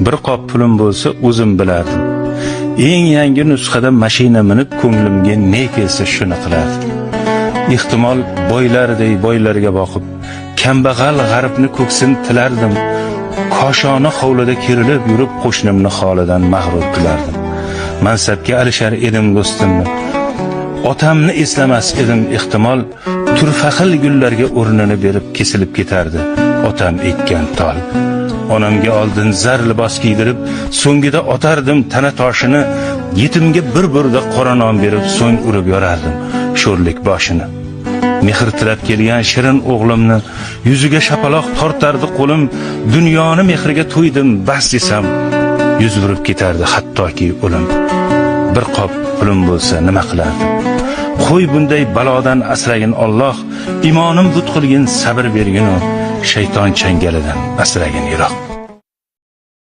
Bir qop pulim bo'lsa o'zim bilardim. Eng yangi nusxada mashina minib ko'nglimga ne kelsa shuni qilardim. Ehtimol boylardek boylarga boqib, kambag'al g'arbni ko'ksini tilardim. Koshona hovlida kerilib yurib qo'shnimni holidan mag'rur qilardim. Mansabga alishar edim do'stimni. Otamni eslamas edim, ehtimol turfaxil gullarga o'rnini berib kesilib ketardi otam ekkan tol. Onamga oldin zar libos kiydirib, so'ngida otardim tana toshini, yetimga bir burda qora non berib so'ng urib yorardim sho'rlik boshini. Mehr tilab kelgan shirin o'g'limni yuziga shapaloq tortardi qo'lim, dunyoni mehriga to'ydim bas desam, yuz burib ketardi hattoki o'lim. Bir qop pulim bo'lsa nima qilardim? Qo'y bunday balodan asragin Alloh, imonim but qilgin, sabr bergin, shayton changalidan asragin yiroq.